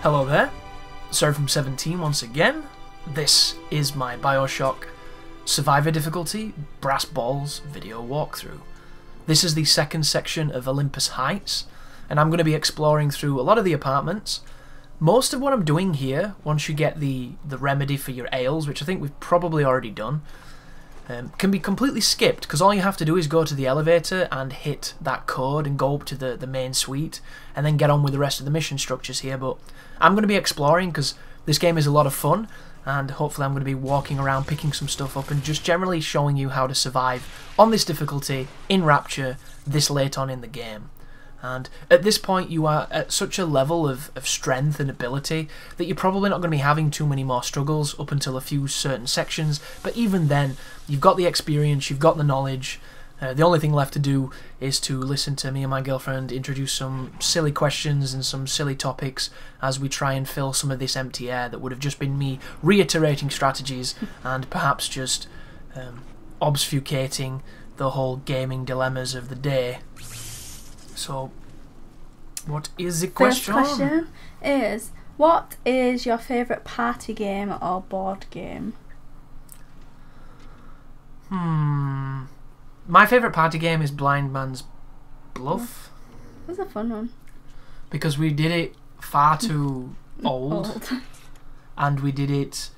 Hello there, Sir from 17 once again. This is my Bioshock Survivor difficulty Brass Balls video walkthrough. This is the second section of Olympus Heights, and I'm going to be exploring through a lot of the apartments. Most of what I'm doing here, once you get the remedy for your ails, which I think we've probably already done, can be completely skipped, because all you have to do is go to the elevator and hit that code and go up to the main suite, and then get on with the rest of the mission structures here. But I'm going to be exploring, because this game is a lot of fun, and hopefully I'm going to be walking around, picking some stuff up, and just generally showing you how to survive on this difficulty in Rapture this late on in the game. And at this point you are at such a level of strength and ability that you're probably not going to be having too many more struggles up until a few certain sections, but even then you've got the experience, you've got the knowledge. The only thing left to do is to listen to me and my girlfriend introduce some silly questions and some silly topics as we try and fill some of this empty air that would have just been me reiterating strategies and perhaps just obfuscating the whole gaming dilemmas of the day. So, what is the question? First question is, what is your favourite party game or board game? My favourite party game is Blind Man's Bluff. That's a fun one. Because we did it far too old. And we did it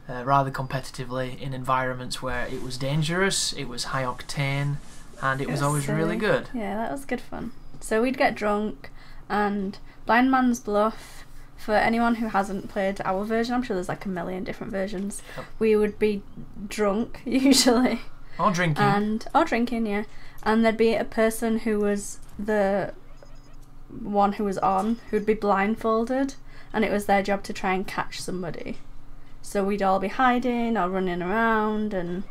rather competitively in environments where it was dangerous, it was high octane, and it was always really good. Yeah, that was good fun. So we'd get drunk, and Blind Man's Bluff, for anyone who hasn't played our version, I'm sure there's like a million different versions, we would be drunk, usually. Or drinking. Or drinking, yeah. And there'd be a person who was the one who was on, who'd be blindfolded, and it was their job to try and catch somebody. So we'd all be hiding or running around and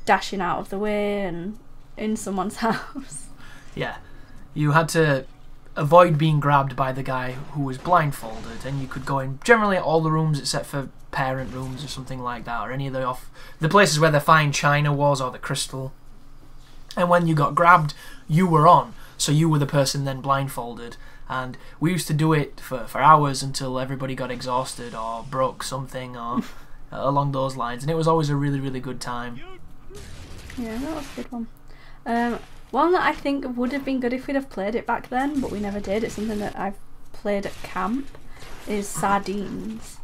dashing out of the way and in someone's house. Yeah. You had to avoid being grabbed by the guy who was blindfolded, and you could go in generally all the rooms except for parent rooms or something like that, or any of the places where the fine china was or the crystal. And when you got grabbed, you were on, so you were the person then blindfolded. And we used to do it for hours until everybody got exhausted or broke something or along those lines, and it was always a really, really good time. Yeah, that was a good one. One that I think would have been good if we'd have played it back then, but we never did, it's something that I've played at camp, is Sardines.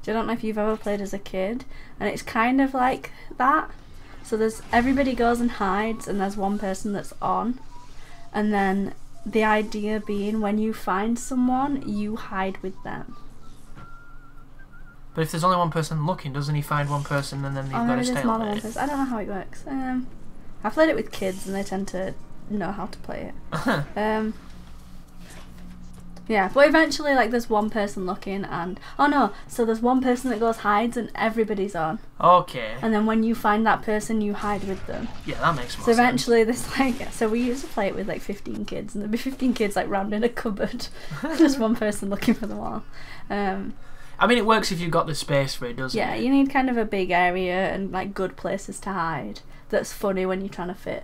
I don't know if you've ever played as a kid, and it's kind of like that. So everybody goes and hides, and there's one person that's on, and then the idea being when you find someone, you hide with them. But if there's only one person looking, doesn't he find one person and then you've got to stay on it? I don't know how it works. I've played it with kids and they tend to know how to play it. Yeah, but eventually like there's one person looking and... Oh no, so there's one person that goes hides and everybody's on. Okay. And then when you find that person, you hide with them. Yeah, that makes more sense. So eventually this like... So we used to play it with like 15 kids, and there'd be 15 kids like round in a cupboard. Just one person looking for them all. I mean, it works if you've got the space for it, doesn't it? Yeah, you need kind of a big area and like good places to hide. That's funny when you're trying to fit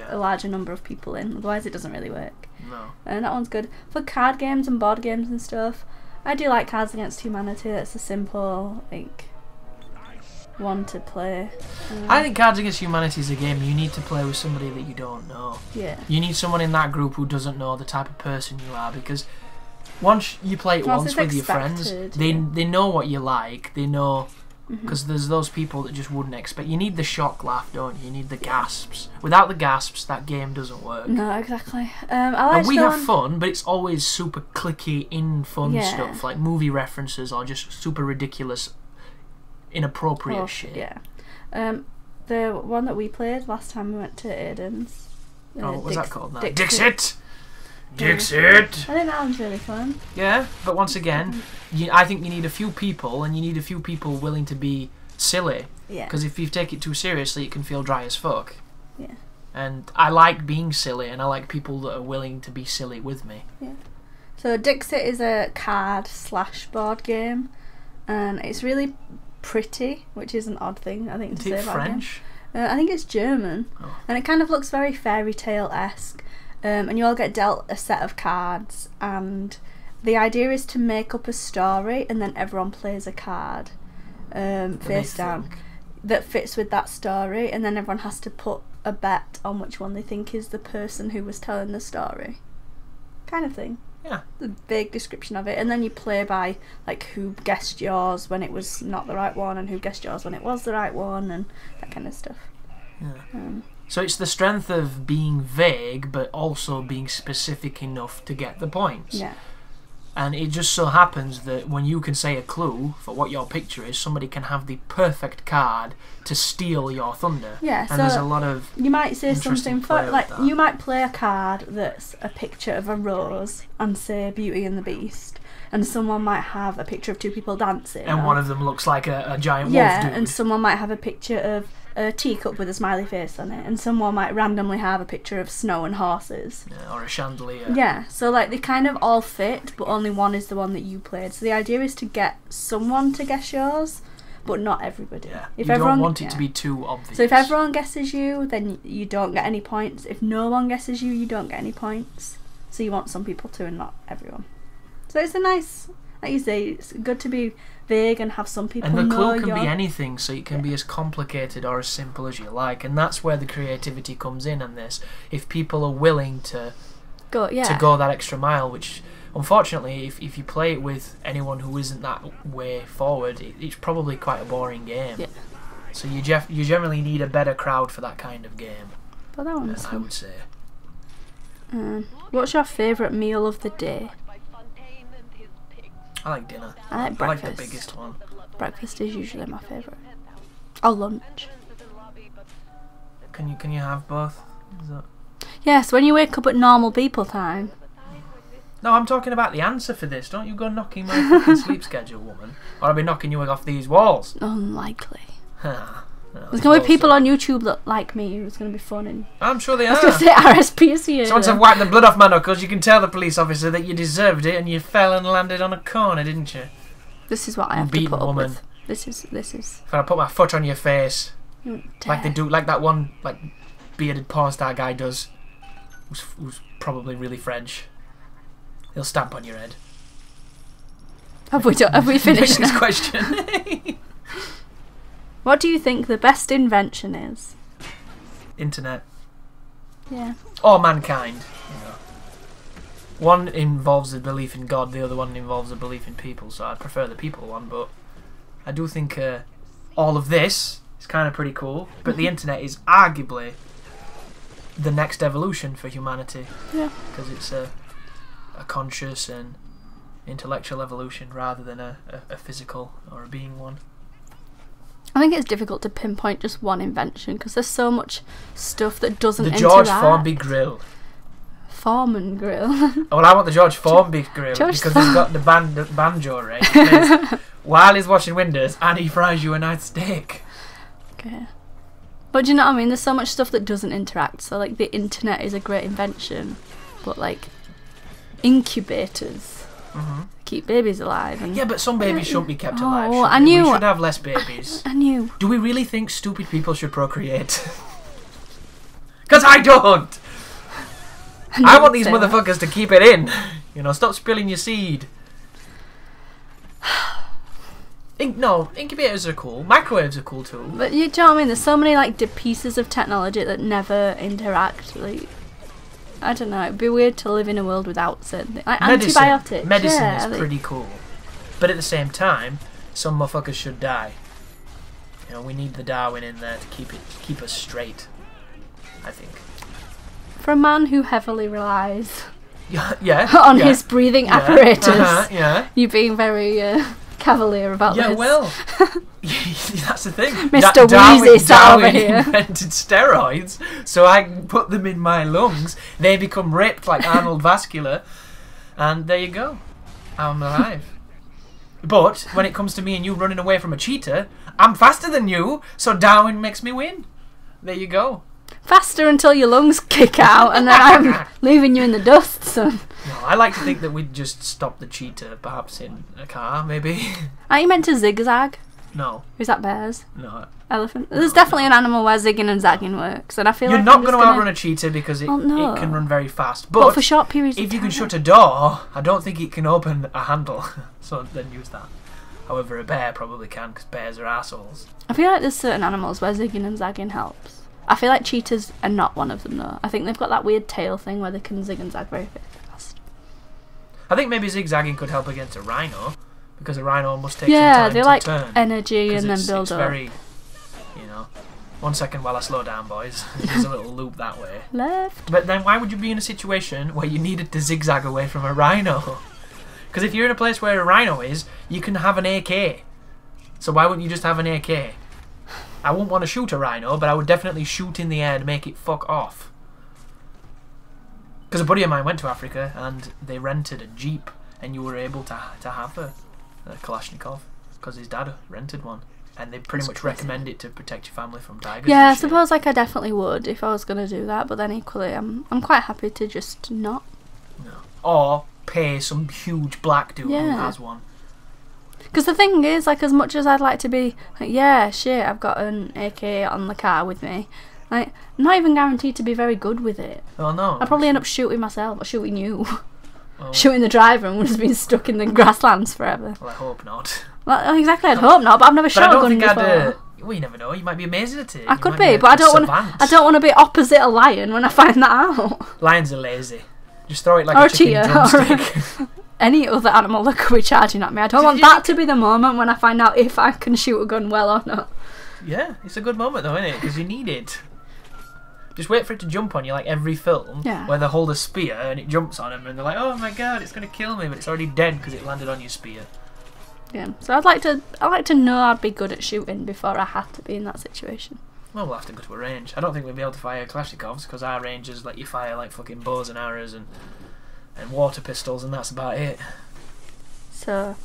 a larger number of people in. Otherwise, it doesn't really work. No. And that one's good for card games and board games and stuff. I do like Cards Against Humanity. That's a simple like one to play. I think Cards Against Humanity is a game you need to play with somebody that you don't know. Yeah. You need someone in that group who doesn't know the type of person you are, because once you play it once with your friends, they know what you like. They know. Because there's those people that just wouldn't expect. You need the shock laugh, don't you? You need the gasps. Without the gasps, that game doesn't work. No, exactly. I like and we have fun, but it's always super clicky, fun stuff, like movie references or just super ridiculous, inappropriate shit. Yeah. The one that we played last time we went to Aiden's. What was that called now? Dixit! Dixit! I think that one's really fun. Yeah, but once again, I think you need a few people, and you need a few people willing to be silly. Yeah. Because if you take it too seriously, it can feel dry as fuck. Yeah. And I like being silly, and I like people that are willing to be silly with me. Yeah. So Dixit is a card / board game, and it's really pretty, which is an odd thing I think to say about French? I think it's German, and it kind of looks very fairy tale-esque. And you all get dealt a set of cards, and the idea is to make up a story, and then everyone plays a card, face down, that fits with that story, and then everyone has to put a bet on which one they think is the person who was telling the story, kind of thing. Yeah. The vague description of it, and then you play by like who guessed yours when it was not the right one, and who guessed yours when it was the right one, and that kind of stuff. Yeah. So it's the strength of being vague, but also being specific enough to get the points. Yeah. And it just so happens that when you can say a clue for what your picture is, somebody can have the perfect card to steal your thunder. Yeah, and so there's a lot of you might say something like that. You might play a card that's a picture of a rose and say Beauty and the Beast, and someone might have a picture of two people dancing, and one of them looks like a giant wolf dude. And someone might have a picture of a teacup with a smiley face on it, and someone might randomly have a picture of snow and horses. Yeah, or a chandelier. Yeah, so like they kind of all fit, but only one is the one that you played. So the idea is to get someone to guess yours, but not everybody. Yeah, if you everyone, don't want it to be too obvious. So if everyone guesses you, then you don't get any points. If no one guesses you, you don't get any points. So you want some people to and not everyone. So it's a nice, like you say, it's good to be vague and have some people know. And the clue can be anything, so it can be as complicated or as simple as you like, and that's where the creativity comes in on this. If people are willing to go that extra mile, which unfortunately if you play it with anyone who isn't that way forward, it's probably quite a boring game. Yeah. So you generally need a better crowd for that kind of game. But that one's I would say. What's your favourite meal of the day? I like dinner. I like breakfast. I like the biggest one. Breakfast is usually my favourite. Or lunch. Can you have both? Is that... Yes, when you wake up at normal people time. No, I'm talking about the answer for this. Don't you go knocking my fucking sleep schedule, woman. Or I'll be knocking you off these walls. Unlikely. No, there's going to be people on YouTube that like me. It's going to be fun. And I'm sure they are. I was going to say RSPCA. So once I've wiped the blood off my knuckles, you can tell the police officer that you deserved it and you fell and landed on a corner, didn't you? This is what I have to put up with. This is. If I put my foot on your face, like they do, like that one, like bearded porn star guy does, who's probably really French. He'll stamp on your head. Have we finished Next now? question. What do you think the best invention is? Internet. Yeah. Or mankind. You know. One involves a belief in God, the other one involves a belief in people, so I prefer the people one, but I do think all of this is kind of pretty cool, but the internet is arguably the next evolution for humanity. Yeah. Because it's a conscious and intellectual evolution rather than a physical or a being one. I think it's difficult to pinpoint just one invention because there's so much stuff that doesn't interact. The George Formby grill. Foreman grill. Well, I want the George Formby grill because he's got the banjo, right? Plays while he's washing windows and he fries you a nice steak. Okay. But do you know what I mean? There's so much stuff that doesn't interact. So like the internet is a great invention, but like incubators keep babies alive. And yeah, but some babies shouldn't be kept alive. We should have less babies. I knew. Do we really think stupid people should procreate? Because I don't. I want these motherfuckers to keep it in. You know, stop spilling your seed. No, incubators are cool. Microwaves are cool too. But you know what I mean? There's so many like pieces of technology that never interact. Like, I don't know. It'd be weird to live in a world without certain things. Like antibiotics. Medicine is pretty cool. But at the same time, some motherfuckers should die. You know, we need the Darwin in there to keep us straight, I think. For a man who heavily relies on his breathing apparatus, you being very cavalier about this. Yeah, well, that's the thing. Mr. Wheezy sat over here. Invented steroids, so I can put them in my lungs. They become ripped like Arnold Vascular, and there you go. I'm alive. But when it comes to me and you running away from a cheetah, I'm faster than you, so Darwin makes me win. There you go. Faster until your lungs kick out, and then I'm leaving you in the dust, son. No, I like to think that we'd just stop the cheetah, perhaps in a car, maybe. Are you meant to zigzag? No. Is that bears? No. Elephant? There's definitely an animal where zigging and zagging works, and I feel You're like not going to outrun a cheetah because it can run very fast. But for short periods of time. If you can shut a door, I don't think it can open a handle. So then use that. However, a bear probably can because bears are assholes. I feel like there's certain animals where zigging and zagging helps. I feel like cheetahs are not one of them though. I think they've got that weird tail thing where they can zig and zag very fast. I think maybe zigzagging could help against a rhino because a rhino must take some time to turn. Yeah, they like energy and then build up. Very, 1 second while I slow down, boys. There's a little loop that way. Left. But then why would you be in a situation where you needed to zigzag away from a rhino? Because if you're in a place where a rhino is, you can have an AK. So why wouldn't you just have an AK? I wouldn't want to shoot a rhino, but I would definitely shoot in the air to make it fuck off. Because a buddy of mine went to Africa and they rented a jeep and you were able to have a Kalashnikov because his dad rented one. And they pretty much recommend it to protect your family from tigers. Yeah, I suppose I definitely would if I was going to do that, but then equally I'm quite happy to just not. No. Or pay some huge black dude who has one. Because the thing is, like, as much as I'd like to be like, yeah, shit, I've got an AK on the car with me, like, I'm not even guaranteed to be very good with it. Oh no. I'd probably end up shooting myself or shooting you. Shooting the driver and would have been stuck in the grasslands forever. Well, I hope not. Well, exactly, I'd hope not, but I've never shot a gun before. Well, you never know. You might be amazing at it. I could be, but I don't want to be opposite a lion when I find that out. Lions are lazy. Just throw it like a chicken drumstick. Or any other animal that could be charging at me. I don't want that to be the moment when I find out if I can shoot a gun well or not. Yeah, it's a good moment though, isn't it? Because you need it. Just wait for it to jump on you like every film where they hold a spear and it jumps on them and they're like, oh my god, it's going to kill me, but it's already dead because it landed on your spear. Yeah, so I'd like to know I'd be good at shooting before I had to be in that situation. Well, we'll have to go to a range. I don't think we'll be able to fire Kalashnikovs because our ranges let you fire like fucking bows and arrows and water pistols and that's about it. So,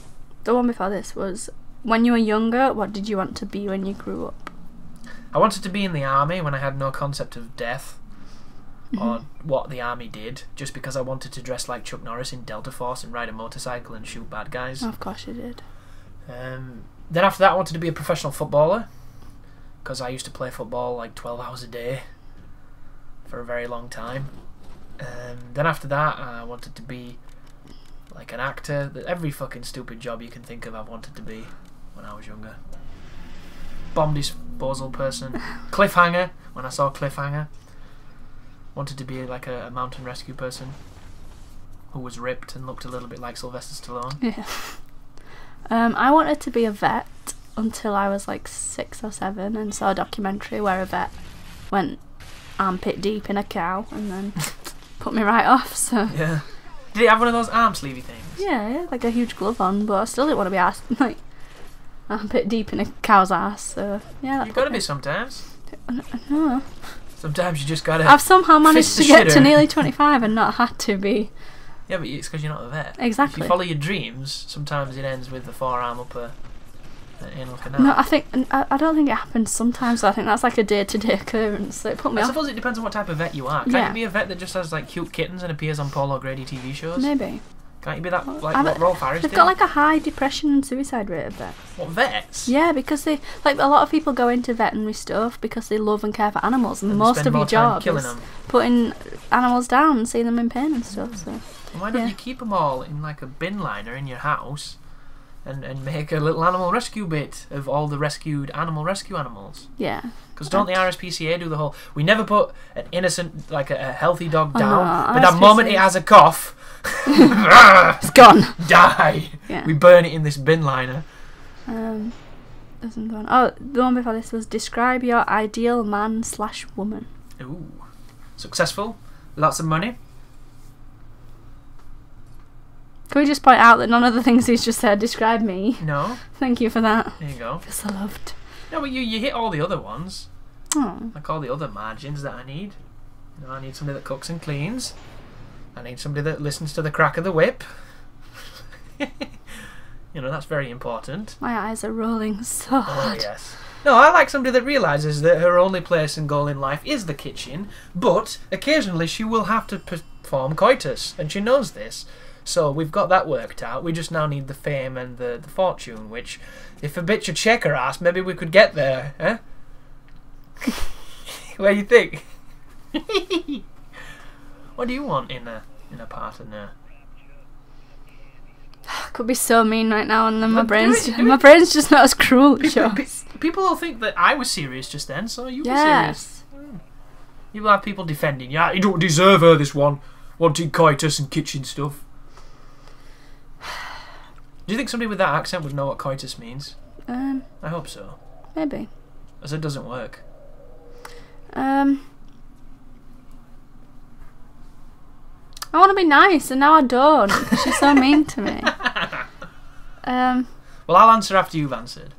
the one before this was, when you were younger, what did you want to be when you grew up? I wanted to be in the army when I had no concept of death or what the army did, just because I wanted to dress like Chuck Norris in Delta Force and ride a motorcycle and shoot bad guys. Of course you did. Then after that I wanted to be a professional footballer because I used to play football like 12 hours a day for a very long time. Then after that I wanted to be like an actor. Every fucking stupid job you can think of I've wanted to be when I was younger. Bomb disposal person. Cliffhanger, when I saw Cliffhanger. Wanted to be like a mountain rescue person who was ripped and looked a little bit like Sylvester Stallone. Yeah. I wanted to be a vet until I was like 6 or 7 and saw a documentary where a vet went armpit deep in a cow and then put me right off. So yeah. Did it have one of those arm sleevey things? Yeah, like a huge glove on, but I still didn't want to be asked like armpit deep in a cow's ass. So yeah, you've got to be sometimes. No. Sometimes you just gotta. I've somehow managed to get to nearly 25 and not had to be. Yeah, but it's because you're not a vet. Exactly. If you follow your dreams, sometimes it ends with the forearm up an anal canal. No, I don't think it happens sometimes. I think that's like a day-to-day occurrence. So it put me off. I suppose it depends on what type of vet you are. Can't you be a vet that just has like cute kittens and appears on Paul O'Grady TV shows? Maybe. Can't you be that like what Rolf Harris did? They've got like a high depression and suicide rate of vets. What, vets? Yeah, because they like a lot of people go into veterinary stuff because they love and care for animals, and most of your job is putting animals down and seeing them in pain and stuff. So why don't you keep them all in like a bin liner in your house, and make a little animal rescue bit of all the rescued rescue animals? Yeah. Because don't the RSPCA do the whole? We never put an innocent, like a healthy dog down, no, but that moment it has a cough. It's gone. Die. Yeah. We burn it in this bin liner. Oh, the one before this was describe your ideal man/woman. Ooh, successful, lots of money. Can we just point out that none of the things he's just said describe me? No. Thank you for that. There you go. I feel so loved. No, but you hit all the other ones. Oh. Like all the other margins that I need. You know, I need somebody that cooks and cleans. I need somebody that listens to the crack of the whip. You know, that's very important. My eyes are rolling so hard. Oh, yes. No, I like somebody that realises that her only place and goal in life is the kitchen, but occasionally she will have to perform coitus, and she knows this. So we've got that worked out. We just now need the fame and the fortune, which, if a bitch would check her ass, maybe we could get there, eh? What do you think? What do you want in a partner? I could be so mean right now, and then my brain's just not as cruel. People will think that I was serious just then, so you were serious. You will have people defending you. You don't deserve her, this one. Wanting coitus and kitchen stuff. Do you think somebody with that accent would know what coitus means? I hope so. Maybe. As it doesn't work. I want to be nice, and now I don't, because she's so mean to me. Well, I'll answer after you've answered.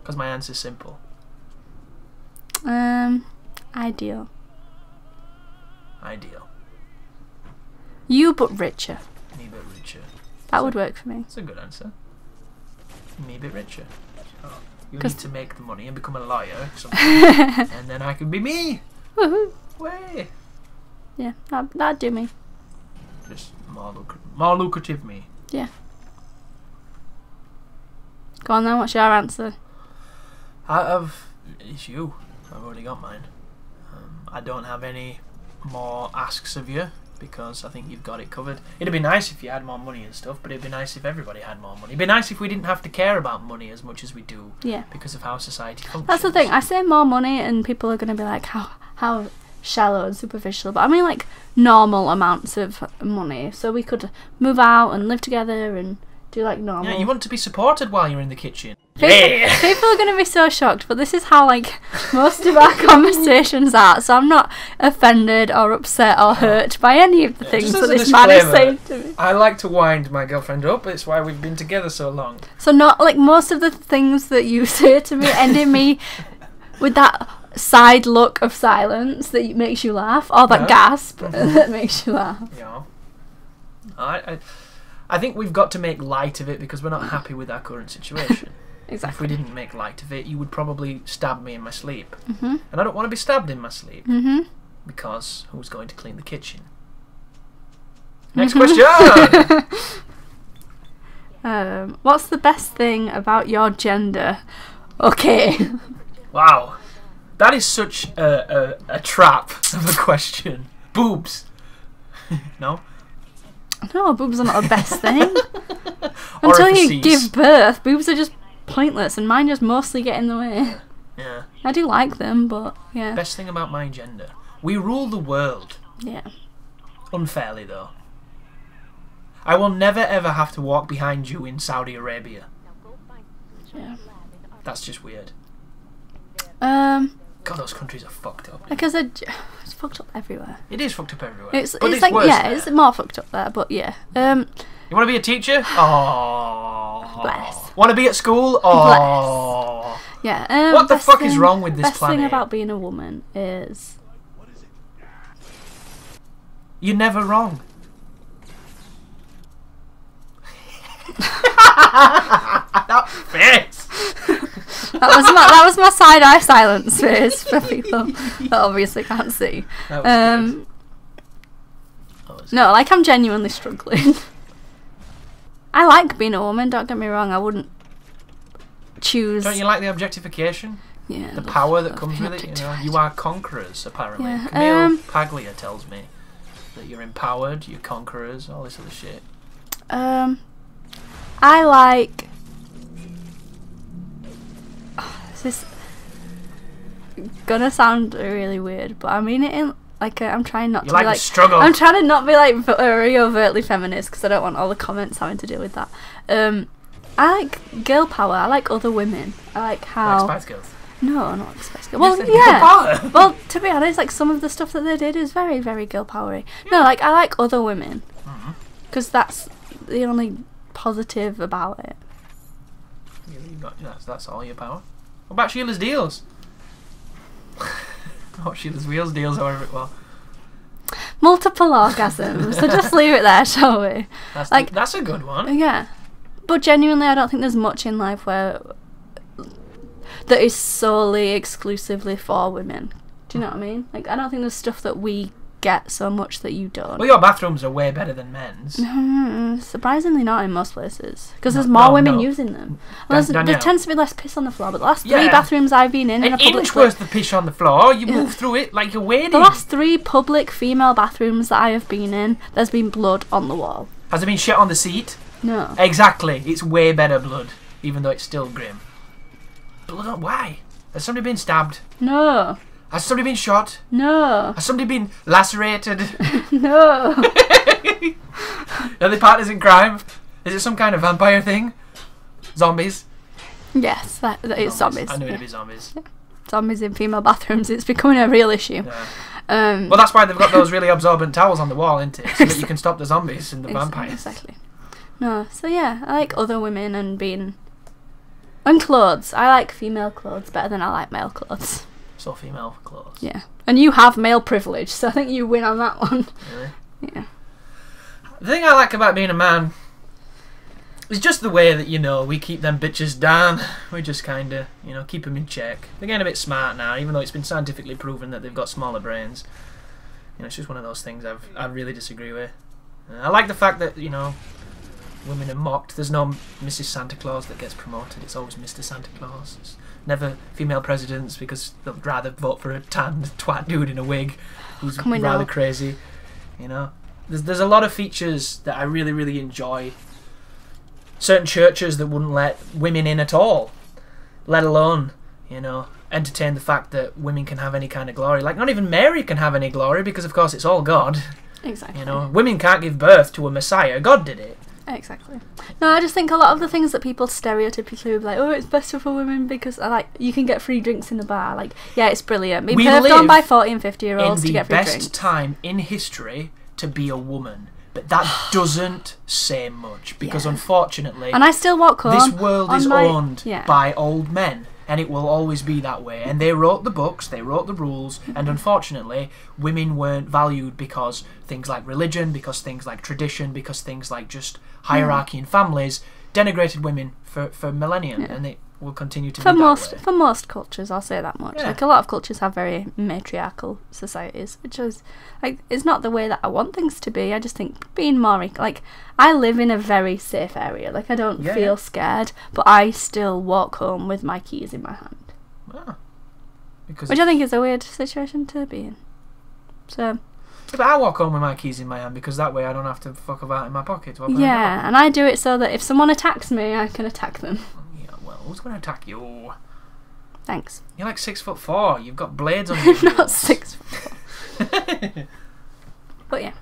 Because my answer's simple. Ideal. Ideal. You, but richer. Me, but richer. That would work for me. That's a good answer. Me, but richer. Oh, you need to make the money and become a lawyer. And then I can be me. Woohoo. Way. Yeah, that'd do me. Just more lucrative me. Yeah. Go on then, what's your answer? It's you. I've already got mine. I don't have any more asks of you because I think you've got it covered. It'd be nice if you had more money and stuff, but it'd be nice if everybody had more money. It'd be nice if we didn't have to care about money as much as we do. Yeah. Because of how society functions. That's the thing. I say more money, and people are going to be like, how shallow and superficial. But I mean, like, normal amounts of money, so we could move out and live together and do like normal. Yeah, you want to be supported while you're in the kitchen. People are going to be so shocked, but this is how like most of our conversations are, so I'm not offended or upset or hurt by any of the things that this man is saying to me. I like to wind my girlfriend up, it's why we've been together so long. So not like most of the things that you say to me ending me with that side look of silence that makes you laugh, or that gasp that makes you laugh. Yeah. I think we've got to make light of it because we're not happy with our current situation. Exactly. If we didn't make light of it, you would probably stab me in my sleep. Mm-hmm. And I don't want to be stabbed in my sleep. Mm-hmm. Because who's going to clean the kitchen? Next question! What's the best thing about your gender? Okay. Wow. That is such a trap of a question. Boobs. No? No, boobs are not the best thing. Until you give birth, boobs are just pointless, and mine just mostly get in the way. Yeah. I do like them, but yeah. Best thing about my gender. We rule the world. Yeah. Unfairly, though. I will never ever have to walk behind you in Saudi Arabia. Yeah. That's just weird. God, those countries are fucked up. Because it's fucked up everywhere. It is fucked up everywhere. It's like, yeah, there. It's more fucked up there, but yeah. You want to be a teacher? Oh. Bless. Want to be at school? Oh. Bless. Yeah. What the fuck is wrong with this best planet? Best thing about being a woman is... You're never wrong. That face. that was my side eye silence face for people that obviously can't see. No, like I'm genuinely struggling. I like being a woman, don't get me wrong, I wouldn't choose... Don't you like the objectification? Yeah. The power that comes with it, you know? You are conquerors, apparently. Yeah. Camille Paglia tells me that you're empowered, you're conquerors, all this other shit. I like... This is gonna sound really weird, but I mean it in... Like, I'm trying not to be like... struggle. I'm trying to not be like very overtly feminist because I don't want all the comments having to deal with that. I like girl power. I like other women. I like how... Like Spice Girls? No, not like Spice Girls. Well, yeah. Well, to be honest, like some of the stuff that they did is very, very girl powery. Yeah. No, like I like other women because that's the only positive about it. That's all your power. What about Sheila's deals? Oh, Sheila's wheels deals, however it was. Multiple orgasms. So just leave it there, shall we? That's a good one. Yeah. But genuinely, I don't think there's much in life where that is solely, exclusively for women. Do you know what I mean? Like, I don't think there's stuff that we get so much that you don't. Well, your bathrooms are way better than men's. Surprisingly not in most places. Because there's more women using them. Well, there tends to be less piss on the floor, but the last 3 bathrooms I've been in... An inch worth of piss on the floor, you move through it like you're wading. The last 3 public female bathrooms that I have been in, there's been blood on the wall. Has there been shit on the seat? No. Exactly. It's way better blood, even though it's still grim. Blood on... Why? Has somebody been stabbed? No. Has somebody been shot? No. Has somebody been lacerated? No. Are they partners in crime? Is it some kind of vampire thing? Zombies? Yes, that is zombies. I knew it'd be zombies. Yeah. Zombies in female bathrooms, it's becoming a real issue. Yeah. Well, that's why they've got those really absorbent towels on the wall, isn't it? So that you can stop the zombies and the vampires. Exactly. No, so yeah, I like other women and being... And clothes. I like female clothes better than I like male clothes. So female clothes. Yeah. And you have male privilege, so I think you win on that one. Really? Yeah. The thing I like about being a man is just the way that, you know, we keep them bitches down. We just kind of, you know, keep them in check. They're getting a bit smart now, even though it's been scientifically proven that they've got smaller brains. You know, it's just one of those things I really disagree with. I like the fact that, you know, women are mocked. There's no Mrs. Santa Claus that gets promoted. It's always Mr. Santa Claus. It's never female presidents because they'd rather vote for a tanned twat dude in a wig who's rather crazy. You know, there's a lot of features that I really, really enjoy. Certain churches that wouldn't let women in at all, let alone, you know, entertain the fact that women can have any kind of glory. Like, not even Mary can have any glory because, of course, it's all God. Exactly. You know, women can't give birth to a Messiah. God did it. Exactly. No, I just think a lot of the things that people stereotypically be like, oh, it's better for women because like you can get free drinks in the bar. Like, yeah, it's brilliant. Being perved on by 40 and 50-year-olds to get free drinks. In the best time in history to be a woman. But that doesn't say much because unfortunately, and I still walk home. This world is owned by old men, and it will always be that way. And they wrote the books, they wrote the rules, and unfortunately, women weren't valued because things like religion, because things like tradition, because things like just hierarchy in families denigrated women for millennia, and it will continue to be that way. For most cultures, I'll say that much. Like, a lot of cultures have very matriarchal societies, which is like, it's not the way that I want things to be. I just think being more like, I live in a very safe area. Like, I don't feel scared, but I still walk home with my keys in my hand. Which I think is a weird situation to be in. So. But I walk home with my keys in my hand because that way I don't have to fuck about in my pocket. Yeah, and I do it so that if someone attacks me, I can attack them. Yeah, well, who's going to attack you? Thanks. You're like 6'4". You've got blades on your heels. Not 6'4". But yeah,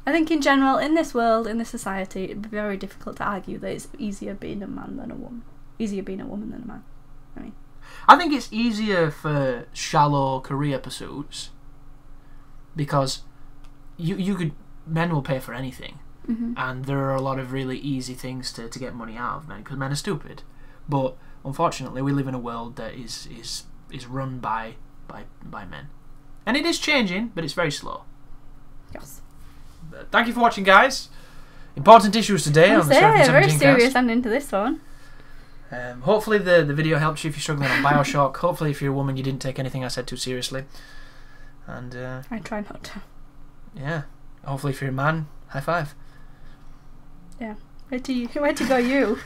I think in general, in this world, in this society, it'd be very difficult to argue that it's easier being a man than a woman. Easier being a woman than a man. I mean, I think it's easier for shallow career pursuits because men will pay for anything, and there are a lot of really easy things to get money out of men because men are stupid. But unfortunately, we live in a world that is run by men, and it is changing, but it's very slow. Yes. But thank you for watching, guys. Important issues today on the Surf and 17 very cast. serious ending to this one. Hopefully the video helps you if you're struggling on Bioshock. Hopefully if you're a woman you didn't take anything I said too seriously. And I try not to. Yeah. Hopefully if you're a man, high five. Yeah. Where to go you?